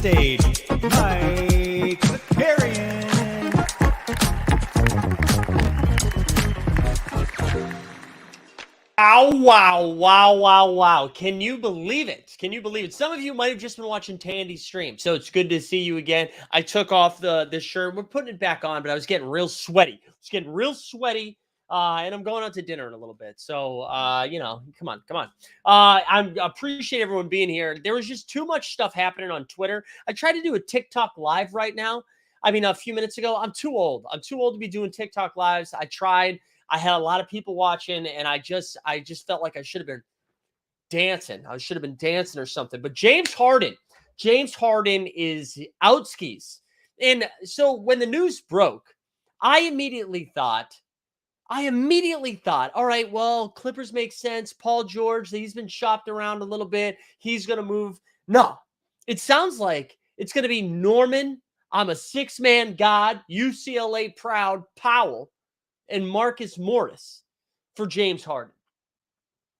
stage, Mike Zakarian. Ow, wow, wow, wow, wow. Can you believe it? Can you believe it? Some of you might have just been watching Tandy's stream, so it's good to see you again. I took off the shirt. We're putting it back on, but I was getting real sweaty. And I'm going out to dinner in a little bit. So, come on. I appreciate everyone being here. There was just too much stuff happening on Twitter. I tried to do a TikTok live right now. I mean, a few minutes ago. I'm too old. I'm too old to be doing TikTok lives. I tried. I had a lot of people watching, and I just felt like I should have been dancing. I should have been dancing or something. But James Harden is out skis. And so when the news broke, I immediately thought, all right, well, Clippers make sense. Paul George, he's been shopped around a little bit. He's going to move. No, it sounds like it's going to be Norman. I'm a six-man god, UCLA proud Powell, and Marcus Morris for James Harden.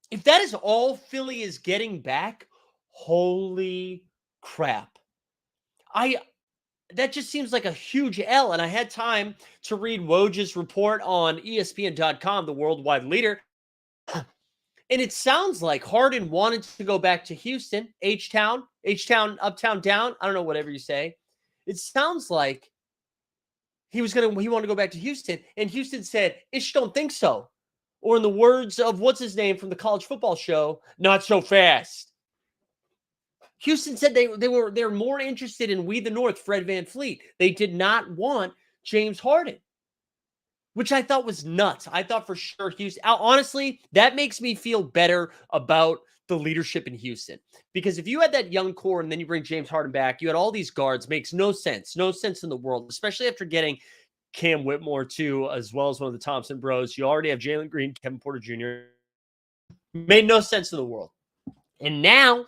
If that is all Philly is getting back, holy crap. That just seems like a huge L. And I had time to read Woj's report on ESPN.com, the worldwide leader. And it sounds like Harden wanted to go back to Houston, H-Town, uptown, down. I don't know, whatever you say. It sounds like he wanted to go back to Houston, and Houston said, "Ish, don't think so." Or in the words of what's his name from the college football show, "Not so fast." Houston said they're more interested in We the North, Fred VanVleet. They did not want James Harden, which I thought was nuts. I thought for sure Houston. Honestly, that makes me feel better about the leadership in Houston. Because if you had that young core and then you bring James Harden back, you had all these guards, makes no sense. No sense in the world, especially after getting Cam Whitmore too, as well as one of the Thompson bros. You already have Jalen Green, Kevin Porter Jr. Made no sense in the world. And now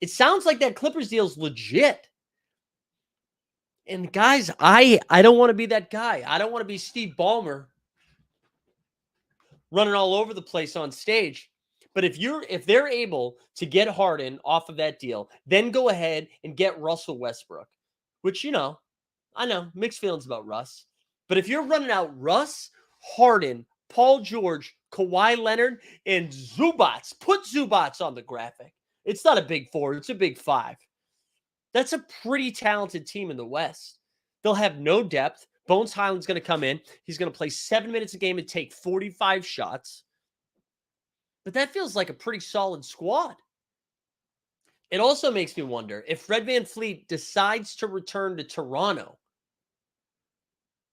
it sounds like that Clippers deal is legit. And guys, I don't want to be that guy. I don't want to be Steve Ballmer running all over the place on stage. But if they're able to get Harden off of that deal, then go ahead and get Russell Westbrook, which, I know, mixed feelings about Russ. But if you're running out Russ, Harden, Paul George, Kawhi Leonard, and Zubats, put Zubats on the graphic. It's not a big four. It's a big five. That's a pretty talented team in the West. They'll have no depth. Bones Highland's going to come in. He's going to play 7 minutes a game and take 45 shots. But that feels like a pretty solid squad. It also makes me wonder if Fred VanVleet decides to return to Toronto,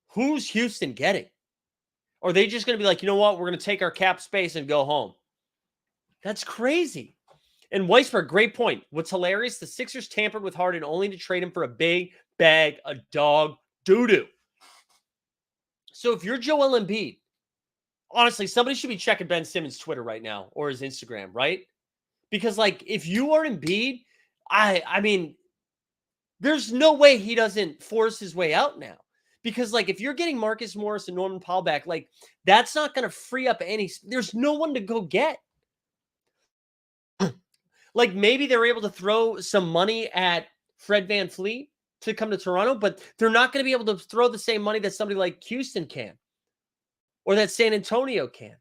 who's Houston getting? Or are they just going to be like, you know what? We're going to take our cap space and go home. That's crazy. And Weisberg, great point. What's hilarious, the Sixers tampered with Harden only to trade him for a big bag of dog doo-doo. So if you're Joel Embiid, honestly, somebody should be checking Ben Simmons' Twitter right now or his Instagram, right? Because, if you are Embiid, I mean, there's no way he doesn't force his way out now. Because, if you're getting Marcus Morris and Norman Powell back, that's not going to free up there's no one to go get. Maybe they're able to throw some money at Fred VanVleet to come to Toronto, but they're not going to be able to throw the same money that somebody like Houston can or that San Antonio can.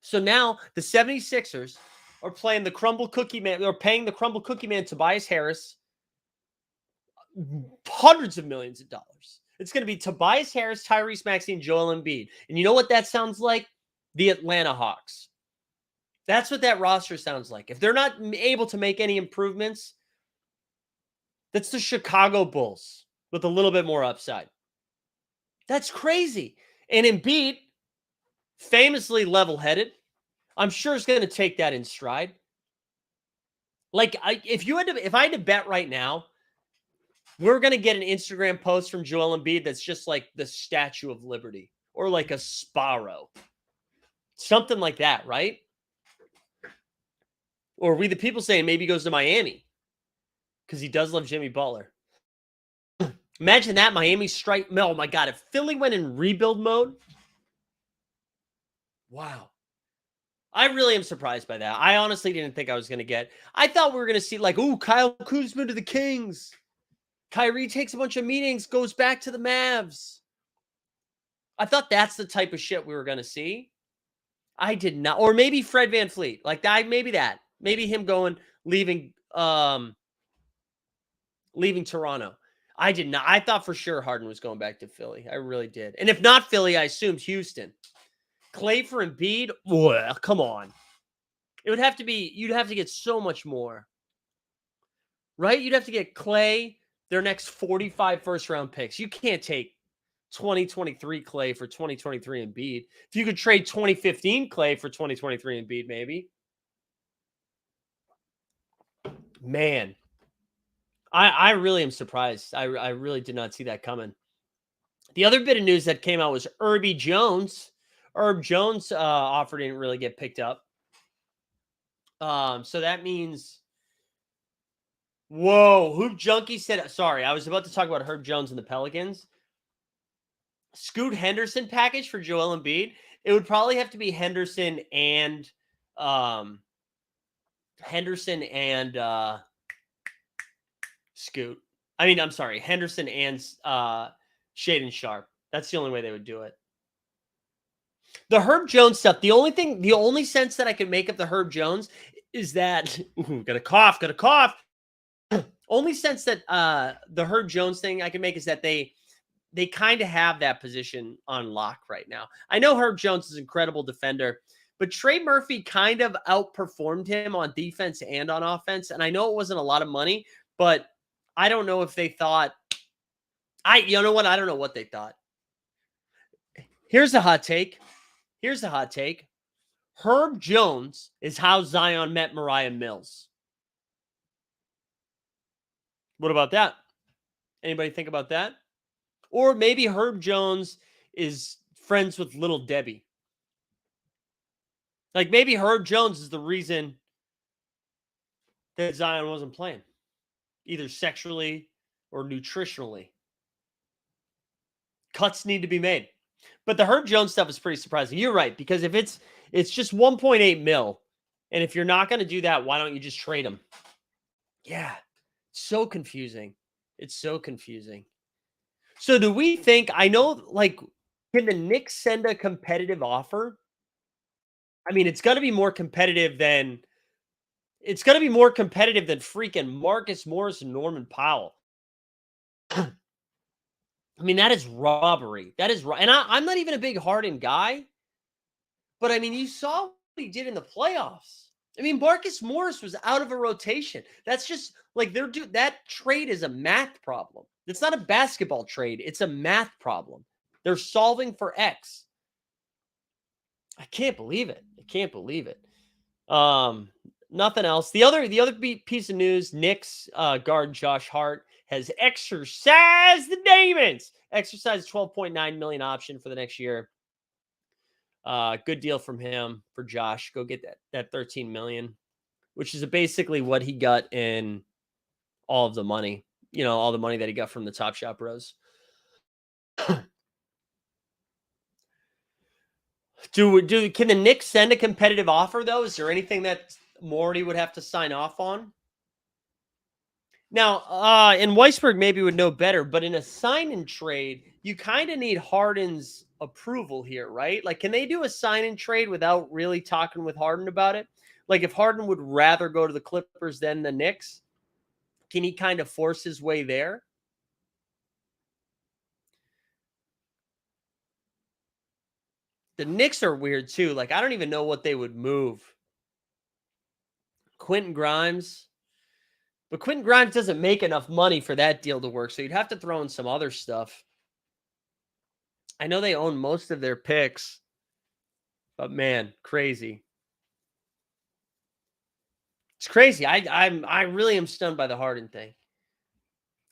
So now the 76ers are playing the Crumble Cookie Man. They're paying the Crumble Cookie Man, Tobias Harris, hundreds of millions of dollars. It's going to be Tobias Harris, Tyrese Maxey, and Joel Embiid. And you know what that sounds like? The Atlanta Hawks. That's what that roster sounds like. If they're not able to make any improvements, that's the Chicago Bulls with a little bit more upside. That's crazy. And Embiid, famously level-headed, I'm sure is going to take that in stride. If I had to bet right now, we're going to get an Instagram post from Joel Embiid that's just like the Statue of Liberty or like a Sparrow. Something like that, right? Or we the people saying maybe he goes to Miami because he does love Jimmy Butler. Imagine that, Miami strike. Oh, my God. If Philly went in rebuild mode, wow. I really am surprised by that. I honestly didn't think I was going to get. I thought we were going to see like, ooh, Kyle Kuzma to the Kings. Kyrie takes a bunch of meetings, goes back to the Mavs. I thought that's the type of shit we were going to see. I did not. Or maybe Fred VanVleet. Like that, maybe that. Maybe him leaving Toronto. I did not. I thought for sure Harden was going back to Philly. I really did. And if not Philly, I assumed Houston. Clay for Embiid? Well, come on. It would have to be, you'd have to get so much more. Right? You'd have to get Clay, their next 45 first-round picks. You can't take 2023 Clay for 2023 Embiid. If you could trade 2015 Clay for 2023 Embiid, maybe. Man. I really am surprised. I really did not see that coming. The other bit of news that came out was Herb Jones' offer didn't really get picked up. So that means, whoa, Hoop Junkie said, sorry, I was about to talk about Herb Jones and the Pelicans. Scoot Henderson package for Joel Embiid. It would probably have to be Henderson and Scoot. I mean, I'm sorry, Henderson and Shaedon Sharpe. That's the only way they would do it. The Herb Jones stuff, the only sense that I can make of the Herb Jones is that, got a cough. Only sense that the Herb Jones thing I can make is that they kind of have that position on lock right now. I know Herb Jones is an incredible defender, but Trey Murphy kind of outperformed him on defense and on offense. And I know it wasn't a lot of money, but I don't know if they thought, you know what? I don't know what they thought. Here's a hot take. Herb Jones is how Zion met Mariah Mills. What about that? Anybody think about that? Or maybe Herb Jones is friends with Little Debbie. Like maybe Herb Jones is the reason that Zion wasn't playing, either sexually or nutritionally. Cuts need to be made. But the Herb Jones stuff is pretty surprising. You're right, because if it's just 1.8 mil, and if you're not going to do that, why don't you just trade him? Yeah, so confusing. It's so confusing. So do we think, I know, like, can the Knicks send a competitive offer? I mean, it's got to be more competitive than freaking Marcus Morris and Norman Powell. I mean, that is robbery. That is right. And I'm not even a big Harden guy, but I mean, you saw what he did in the playoffs. I mean, Marcus Morris was out of a rotation. That's just like that trade is a math problem. It's not a basketball trade. It's a math problem. They're solving for X. I can't believe it. Nothing else. The other piece of news, Knicks guard Josh Hart has exercised the demons. Exercised $12.9 million option for the next year. Good deal from him for Josh. Go get that $13 million, which is basically what he got in all of the money. You know, all the money that he got from the Top Shot Bros. Can the Knicks send a competitive offer though? Is there anything that Morty would have to sign off on? Now, and Weisberg maybe would know better, but in a sign-and trade, you kind of need Harden's approval here, right? Like, can they do a sign-and trade without really talking with Harden about it? Like, if Harden would rather go to the Clippers than the Knicks, can he kind of force his way there? The Knicks are weird too. Like, I don't even know what they would move. Quentin Grimes. But Quentin Grimes doesn't make enough money for that deal to work, so you'd have to throw in some other stuff. I know they own most of their picks, but man, crazy. It's crazy. I really am stunned by the Harden thing.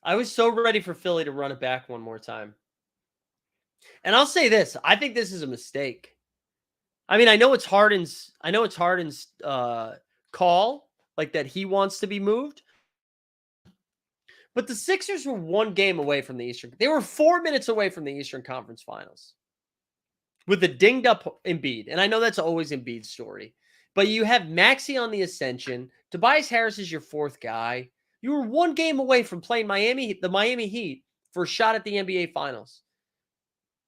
I was so ready for Philly to run it back one more time. And I'll say this, I think this is a mistake. I mean, I know it's Harden's call, like that he wants to be moved. But the Sixers were one game away from the Eastern. They were 4 minutes away from the Eastern Conference Finals with a dinged up Embiid. And I know that's always Embiid's story. But you have Maxey on the ascension. Tobias Harris is your fourth guy. You were one game away from playing the Miami Heat for a shot at the NBA Finals.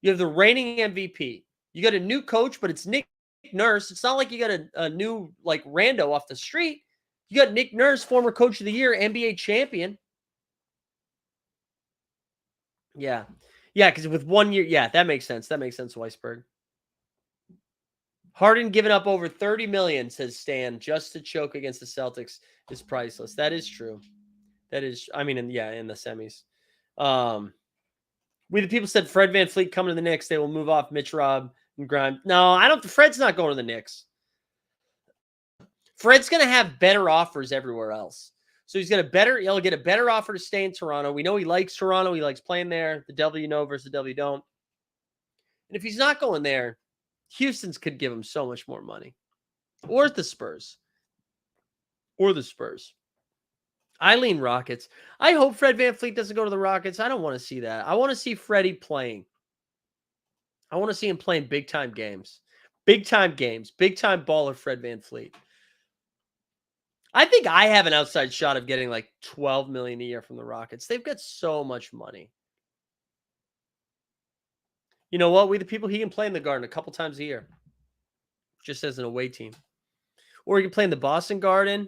You have the reigning MVP. You got a new coach, but it's Nick Nurse. It's not like you got a new like rando off the street. You got Nick Nurse, former coach of the year, NBA champion. Yeah. Yeah, because with 1 year, yeah, that makes sense. That makes sense, Weisberg. Harden giving up over $30 million, says Stan, just to choke against the Celtics is priceless. That is true. That is, I mean, in the semis. We the people said Fred VanVleet coming to the Knicks. They will move off Mitch Rob and Grimes. No, I don't. Fred's not going to the Knicks. Fred's going to have better offers everywhere else. So he'll get a better offer to stay in Toronto. We know he likes Toronto. He likes playing there. The devil you know versus the devil you don't. And if he's not going there, Houston's could give him so much more money. Or the Spurs. I lean Rockets. I hope Fred VanVleet doesn't go to the Rockets. I don't want to see that. I want to see Freddie playing. I want to see him playing big-time games. Big-time baller Fred VanVleet. I think I have an outside shot of getting like $12 million a year from the Rockets. They've got so much money. You know what? We the people, he can play in the Garden a couple times a year. Just as an away team. Or he can play in the Boston Garden,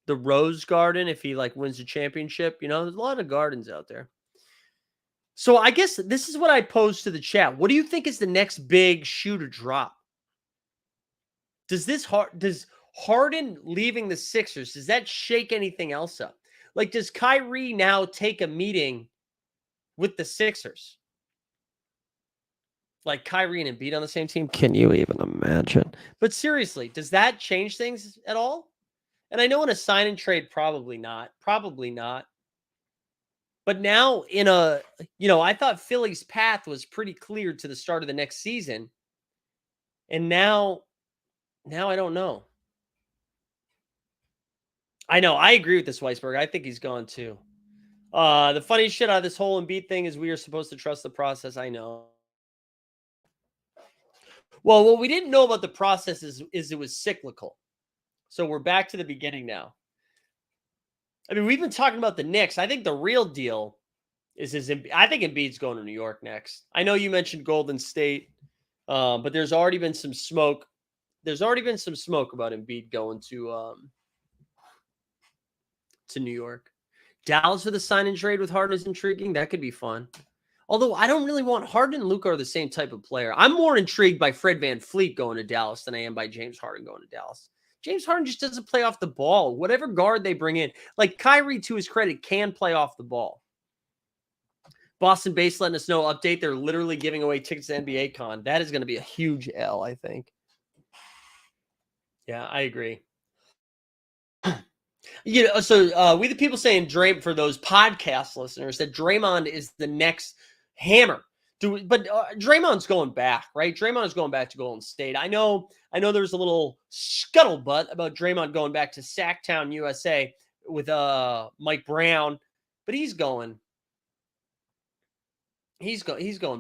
the Rose Garden if he like wins the championship. You know, there's a lot of gardens out there. So I guess this is what I posed to the chat. What do you think is the next big shoe to drop? Does Harden leaving the Sixers, does that shake anything else up? Like, does Kyrie now take a meeting with the Sixers? Like Kyrie and Embiid on the same team? Can you even imagine? But seriously, does that change things at all? And I know in a sign and trade, probably not. But now I thought Philly's path was pretty clear to the start of the next season. And now I don't know. I know. I agree with this, Weisberg. I think he's gone too. The funny shit out of this whole Embiid thing is we are supposed to trust the process. I know. Well, what we didn't know about the process is it was cyclical. So we're back to the beginning now. I mean, we've been talking about the Knicks. I think the real deal is I think Embiid's going to New York next. I know you mentioned Golden State, but there's already been some smoke. There's already been some smoke about Embiid going to New York. Dallas for the sign and trade with Harden is intriguing. That could be fun. Although I don't really want Harden and Luka are the same type of player. I'm more intrigued by Fred VanVleet going to Dallas than I am by James Harden going to Dallas. James Harden just doesn't play off the ball. Whatever guard they bring in, like Kyrie, to his credit, can play off the ball. Boston Base letting us know update. They're literally giving away tickets to NBA Con. That is going to be a huge L, I think. Yeah, I agree. So we the people saying for those podcast listeners that Draymond is the next hammer. But Draymond's going back, right? Draymond is going back to Golden State. I know there's a little scuttlebutt about Draymond going back to Sacktown, USA with Mike Brown, but he's going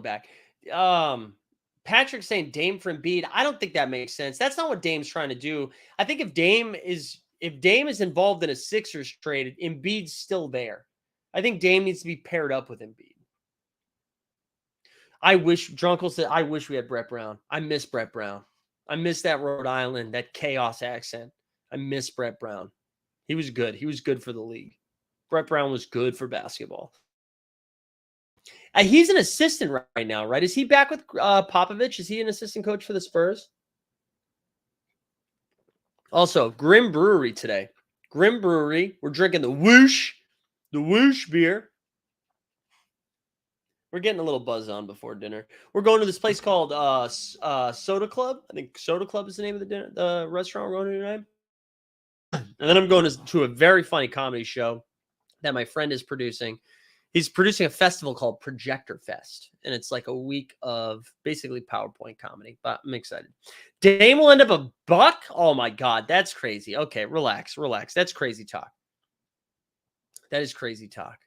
back. Patrick saying Dame for Embiid. I don't think that makes sense. That's not what Dame's trying to do. I think if Dame is involved in a Sixers trade, Embiid's still there. I think Dame needs to be paired up with Embiid. Drunkle said, I wish we had Brett Brown. I miss Brett Brown. I miss that Rhode Island, that chaos accent. I miss Brett Brown. He was good. He was good for the league. Brett Brown was good for basketball. He's an assistant right now, right? Is he back with Popovich? Is he an assistant coach for the Spurs? Also, Grim Brewery today. Grim Brewery. We're drinking the Whoosh beer. We're getting a little buzz on before dinner. We're going to this place called Soda Club. I think Soda Club is the name of the restaurant we're going to tonight. And then I'm going to a very funny comedy show that my friend is producing. He's producing a festival called Projector Fest, and it's like a week of basically PowerPoint comedy, but I'm excited. Dame will end up $1? Oh, my God. That's crazy. Okay, relax. That's crazy talk. That is crazy talk.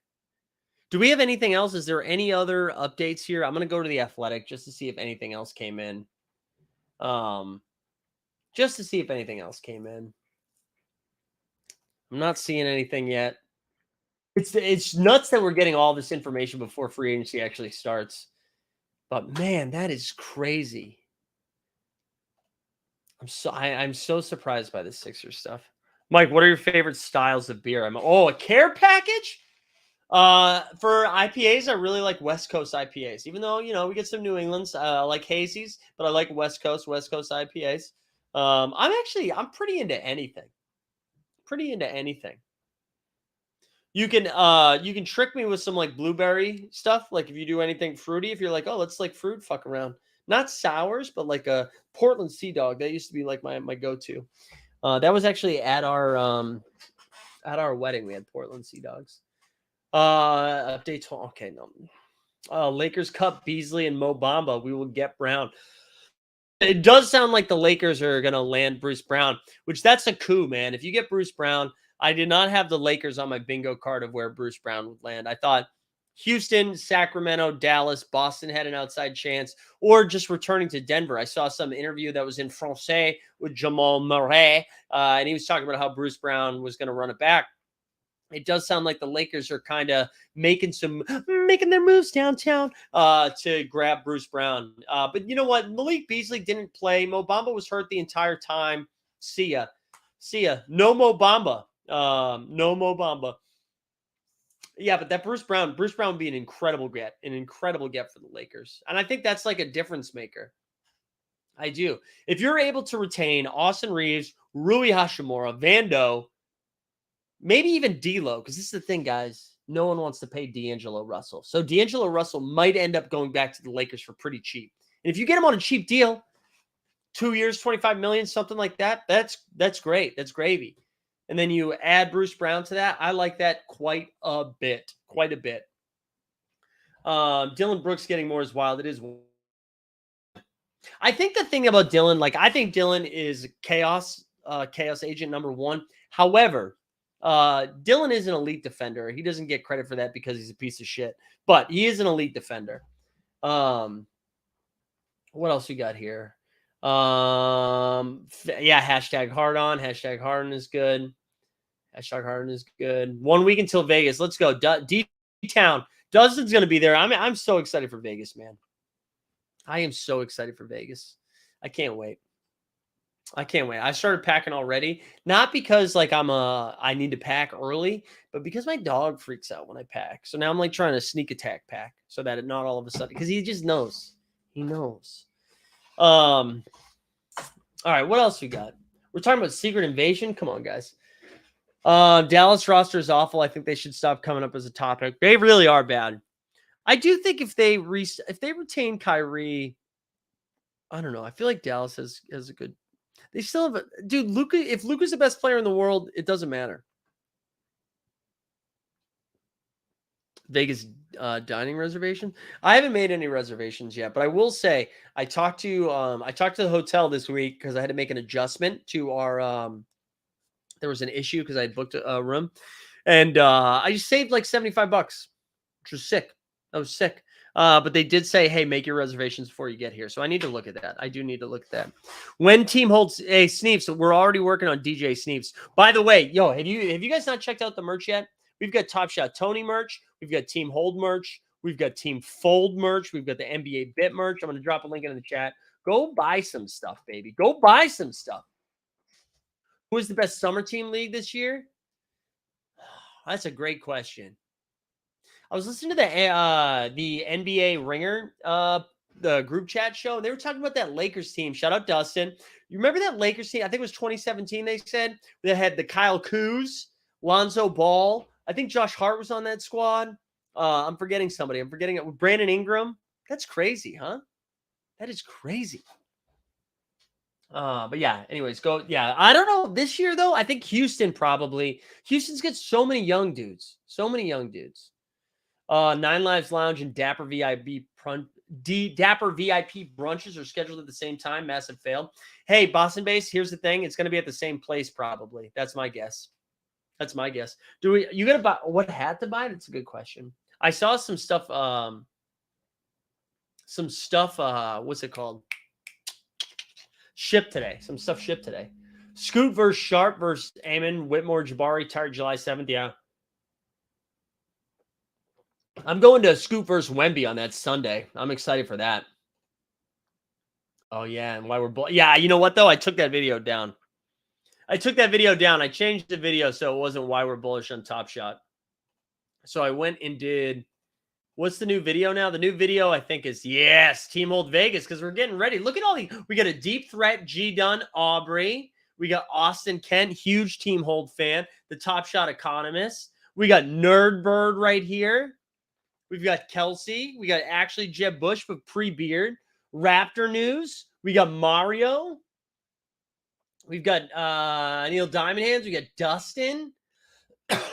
Do we have anything else? Is there any other updates here? I'm going to go to The Athletic just to see if anything else came in. just to see if anything else came in. I'm not seeing anything yet. It's nuts that we're getting all this information before free agency actually starts. But man, that is crazy. I'm so surprised by this Sixers stuff. Mike, what are your favorite styles of beer? A care package? For IPAs, I really like West Coast IPAs. Even though, we get some New Englands, I like hazies, but I like West Coast IPAs. I'm pretty into anything. Pretty into anything. You can trick me with some like blueberry stuff. Like if you do anything fruity, if you're like, oh, let's like fruit fuck around. Not sours, but like a Portland Sea Dog. That used to be like my go-to. That was actually at our wedding. We had Portland Sea Dogs. Update. Okay, no. Lakers Cup, Beasley and Mo Bamba. We will get Brown. It does sound like the Lakers are going to land Bruce Brown, which that's a coup, man. If you get Bruce Brown, I did not have the Lakers on my bingo card of where Bruce Brown would land. I thought Houston, Sacramento, Dallas, Boston had an outside chance, or just returning to Denver. I saw some interview that was in Francais with Jamal Murray, and he was talking about how Bruce Brown was going to run it back. It does sound like the Lakers are kind of making their moves downtown to grab Bruce Brown. But you know what? Malik Beasley didn't play. Mo Bamba was hurt the entire time. See ya. No Mo Bamba. No Mo Bamba. Yeah, but that Bruce Brown would be an incredible get for the Lakers. And I think that's like a difference maker. I do. If you're able to retain Austin Reeves, Rui Hashimura, Vando, maybe even D'Lo, because this is the thing, guys. No one wants to pay D'Angelo Russell. So D'Angelo Russell might end up going back to the Lakers for pretty cheap. And if you get him on a cheap deal, 2 years, $25 million, something like that, that's great. That's gravy. And then you add Bruce Brown to that. I like that quite a bit. Dylan Brooks getting more is wild. It is. I think the thing about Dylan, I think Dylan is chaos agent number one. However, Dylan is an elite defender. He doesn't get credit for that because he's a piece of shit, but he is an elite defender. What else we got here? Hashtag hard on. Hashtag Harden is good. Hashtag Harden is good. 1 week until Vegas. Let's go. D-Town. Dustin's going to be there. I'm so excited for Vegas, man. I am so excited for Vegas. I can't wait. I started packing already, not because I need to pack early, but because my dog freaks out when I pack. So now I'm trying to sneak attack pack so that it not all of a sudden, because he just knows. He knows. All right, what else we got? We're talking about Secret Invasion. Come on, guys. Dallas roster is awful. I think they should stop coming up as a topic. They really are bad. I do think if they retain Kyrie, I don't know. I feel like Dallas has a good. They still have Luka. If Luka's the best player in the world, it doesn't matter. Vegas dining reservation. I haven't made any reservations yet, but I will say I talked to the hotel this week because I had to make an adjustment to our. There was an issue because I had booked a room, and I just saved like $75, which was sick. That was sick. But they did say, hey, make your reservations before you get here. So I need to look at that. I do need to look at that. When team holds a Sneeps, we're already working on DJ Sneeps. By the way, have you guys not checked out the merch yet? We've got Top Shot Tony merch. We've got Team Hold merch. We've got Team Fold merch. We've got the NBA Bit merch. I'm going to drop a link in the chat. Go buy some stuff, baby. Go buy some stuff. Who is the best summer team league this year? That's a great question. I was listening to the NBA Ringer, the group chat show, and they were talking about that Lakers team. Shout out Dustin. You remember that Lakers team? I think it was 2017, they said. They had the Kyle Kuz, Lonzo Ball. I think Josh Hart was on that squad. I'm forgetting somebody. I'm forgetting it. Brandon Ingram. That's crazy, huh? That is crazy. But yeah, anyways, go. Yeah, I don't know. This year, though, I think Houston probably. Houston's got so many young dudes. Nine Lives Lounge and Dapper VIP brunches are scheduled at the same time. Massive fail. Hey, Boston Base, here's the thing. It's going to be at the same place probably. That's my guess. You got to buy what hat to buy? That's a good question. I saw some stuff. What's it called? shipped today. Some stuff shipped today. Scoot versus Sharp versus Amon, Whitmore, Jabari, tired July 7th. Yeah. I'm going to Scoot versus Wemby on that Sunday. I'm excited for that. Oh, yeah. And why we're yeah, you know what, though? I took that video down. I changed the video so it wasn't why we're bullish on Top Shot. So I went and did, what's the new video now? The new video, I think, is, yes, Team Hold Vegas, because we're getting ready. Look at all these. We got a deep threat, G-Dunn, Aubrey. We got Austin Kent, huge Team Hold fan, the Top Shot economist. We got Nerdbird right here. We've got Kelsey. We got actually Jeb Bush, but pre-beard. Raptor News. We got Mario. We've got Neil Diamond Hands. We got Dustin.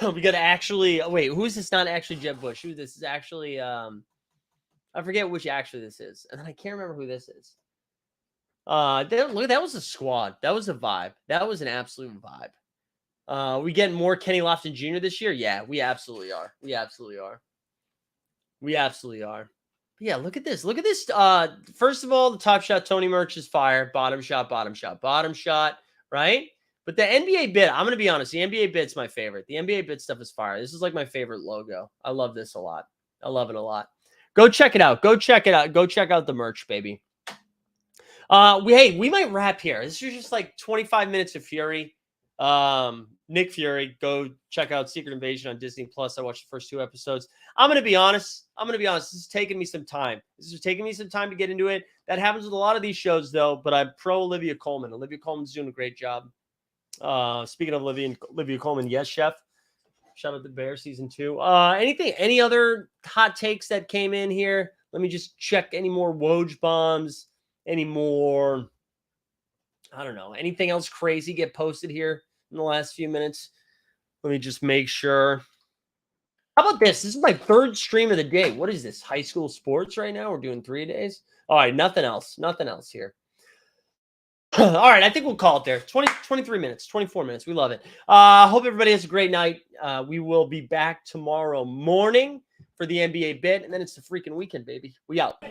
We got actually, wait, who is this? Not actually Jeb Bush. Who this is actually, I forget which actually this is. And I can't remember who this is. Look, that was a squad. That was a vibe. That was an absolute vibe. We getting more Kenny Lofton Jr. this year? Yeah, we absolutely are. We absolutely are. We absolutely are. But yeah, look at this. Look at this. First of all, the Top Shot Tony merch is fire. Bottom shot, bottom shot, bottom shot, right? But the NBA bit, I'm going to be honest, the NBA bit's my favorite. The NBA bit stuff is fire. This is like my favorite logo. I love this a lot. I love it a lot. Go check it out. Go check it out. Go check out the merch, baby. We might wrap here. This is just like 25 minutes of Fury. Nick Fury, go check out Secret Invasion on Disney Plus. I watched the first 2 episodes. I'm going to be honest. This is taking me some time. To get into it. That happens with a lot of these shows, though, but I'm pro Olivia Colman. Olivia Colman's doing a great job. Speaking of Olivia Colman, yes, chef. Shout out to Bear season 2. Any other hot takes that came in here? Let me just check any more Woj bombs, any more, I don't know, anything else crazy get posted here in the last few minutes. Let me just make sure. How about this? This is my 3rd stream of the day. What is this? High school sports right now? We're doing 3 days. All right. Nothing else. Nothing else here. All right. I think we'll call it there. 23 minutes, 24 minutes. We love it. Hope everybody has a great night. We will be back tomorrow morning for the NBA bit. And then it's the freaking weekend, baby. We out.